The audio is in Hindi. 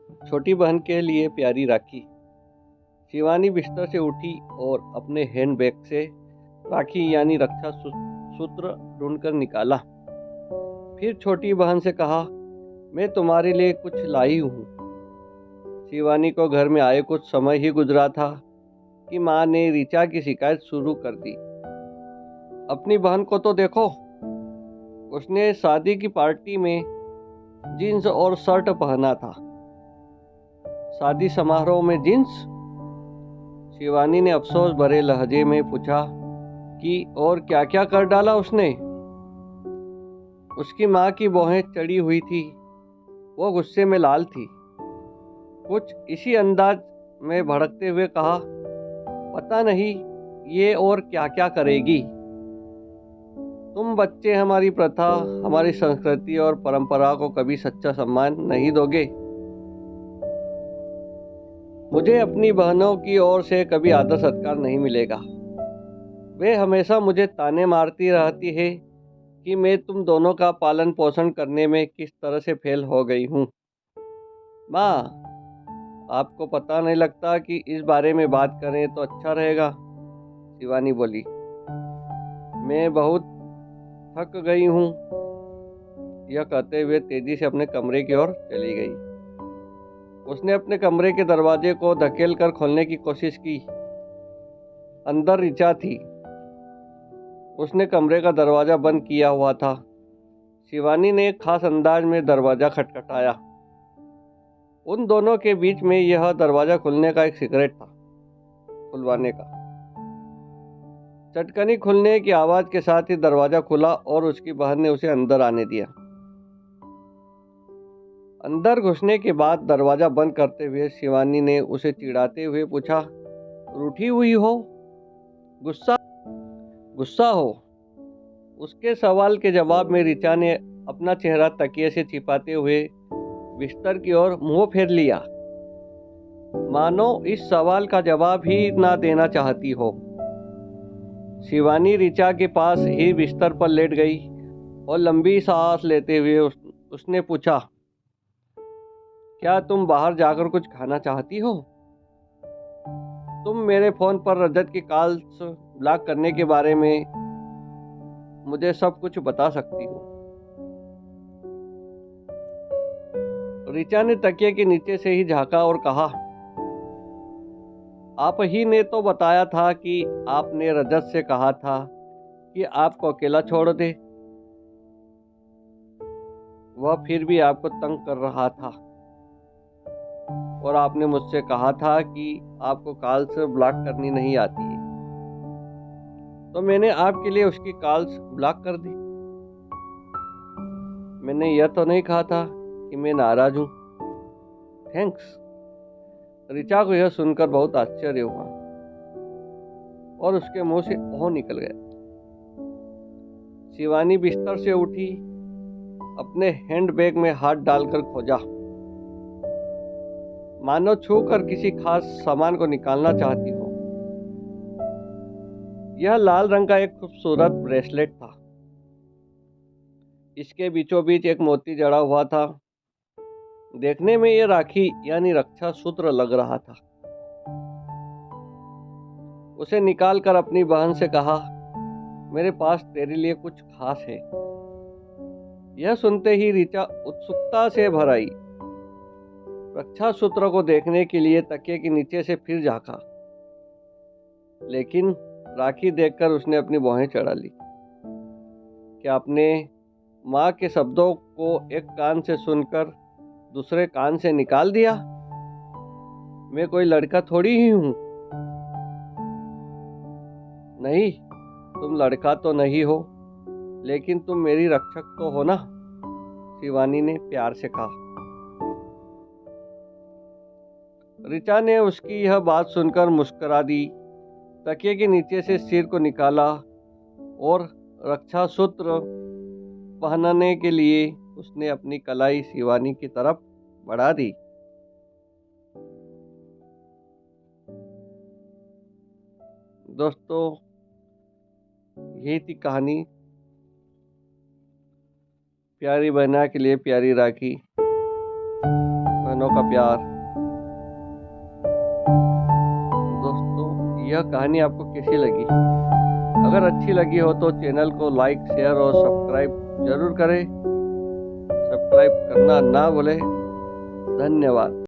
छोटी बहन के लिए प्यारी राखी। शिवानी बिस्तर से उठी और अपने हैंडबैग से राखी यानी रक्षा सूत्र ढूंढकर निकाला। फिर छोटी बहन से कहा, मैं तुम्हारे लिए कुछ लाई हूँ। शिवानी को घर में आए कुछ समय ही गुजरा था कि माँ ने ऋचा की शिकायत शुरू कर दी। अपनी बहन को तो देखो, उसने शादी की पार्टी में जीन्स और शर्ट पहना था। शादी समारोह में जीन्स? शिवानी ने अफसोस भरे लहजे में पूछा कि और क्या क्या कर डाला उसने। उसकी माँ की भौहें चढ़ी हुई थी। वो गुस्से में लाल थी। कुछ इसी अंदाज में भड़कते हुए कहा, पता नहीं ये और क्या क्या करेगी। तुम बच्चे हमारी प्रथा, हमारी संस्कृति और परंपरा को कभी सच्चा सम्मान नहीं दोगे। मुझे अपनी बहनों की ओर से कभी आदर सत्कार नहीं मिलेगा। वे हमेशा मुझे ताने मारती रहती है कि मैं तुम दोनों का पालन पोषण करने में किस तरह से फेल हो गई हूँ। माँ, आपको पता नहीं लगता कि इस बारे में बात करें तो अच्छा रहेगा। शिवानी बोली, मैं बहुत थक गई हूँ। यह कहते हुए तेजी से अपने कमरे की ओर चली गई। उसने अपने कमरे के दरवाजे को धकेल कर खोलने की कोशिश की। अंदर ऋचा थी। उसने कमरे का दरवाजा बंद किया हुआ था। शिवानी ने एक खास अंदाज में दरवाजा खटखटाया। उन दोनों के बीच में यह दरवाजा खुलने का एक सीक्रेट था, खुलवाने का। चटकनी खुलने की आवाज के साथ ही दरवाजा खुला और उसकी बहन ने उसे अंदर आने दिया। अंदर घुसने के बाद दरवाजा बंद करते हुए शिवानी ने उसे चिढ़ाते हुए पूछा, रूठी हुई हो? गुस्सा गुस्सा हो? उसके सवाल के जवाब में ऋचा ने अपना चेहरा तकिए से छिपाते हुए बिस्तर की ओर मुंह फेर लिया, मानो इस सवाल का जवाब ही ना देना चाहती हो। शिवानी ऋचा के पास ही बिस्तर पर लेट गई और लंबी सांस लेते हुए उसने पूछा, क्या तुम बाहर जाकर कुछ खाना चाहती हो? तुम मेरे फोन पर रजत की कॉल्स ब्लॉक करने के बारे में मुझे सब कुछ बता सकती हो। ऋचा ने तकिए के नीचे से ही झांका और कहा, आप ही ने तो बताया था कि आपने रजत से कहा था कि आपको अकेला छोड़ दे। वह फिर भी आपको तंग कर रहा था और आपने मुझसे कहा था कि आपको कॉल्स ब्लॉक करनी नहीं आती है, तो मैंने आपके लिए उसकी कॉल्स ब्लॉक कर दी। मैंने यह तो नहीं कहा था कि मैं नाराज हूँ। थैंक्स। ऋचा को यह सुनकर बहुत आश्चर्य हुआ और उसके मुंह से ओह निकल गया। शिवानी बिस्तर से उठी, अपने हैंडबैग में हाथ डालकर खोजा, मानो छू कर किसी खास सामान को निकालना चाहती हो। यह लाल रंग का एक खूबसूरत ब्रेसलेट था। इसके बीचों बीच एक मोती जड़ा हुआ था। देखने में ये राखी यानी रक्षा सूत्र लग रहा था। उसे निकाल कर अपनी बहन से कहा, मेरे पास तेरे लिए कुछ खास है। यह सुनते ही ऋचा उत्सुकता से भर आई। रक्षा सूत्र को देखने के लिए तकिए के नीचे से फिर झांका, लेकिन राखी देखकर उसने अपनी भौहें चढ़ा ली। क्या अपने माँ के शब्दों को एक कान से सुनकर दूसरे कान से निकाल दिया? मैं कोई लड़का थोड़ी ही हूँ। नहीं, तुम लड़का तो नहीं हो, लेकिन तुम मेरी रक्षक तो हो ना, शिवानी ने प्यार से कहा। ऋचा ने उसकी यह बात सुनकर मुस्कुरा दी, तकिए के नीचे से सिर को निकाला और रक्षा सूत्र पहनने के लिए उसने अपनी कलाई शिवानी की तरफ बढ़ा दी। दोस्तों, यही थी कहानी, प्यारी बहना के लिए प्यारी राखी। बहनों बहनों का प्यार। दोस्तों, यह कहानी आपको कैसी लगी? अगर अच्छी लगी हो तो चैनल को लाइक, शेयर और सब्सक्राइब जरूर करें। सब्सक्राइब करना ना भूलें। धन्यवाद।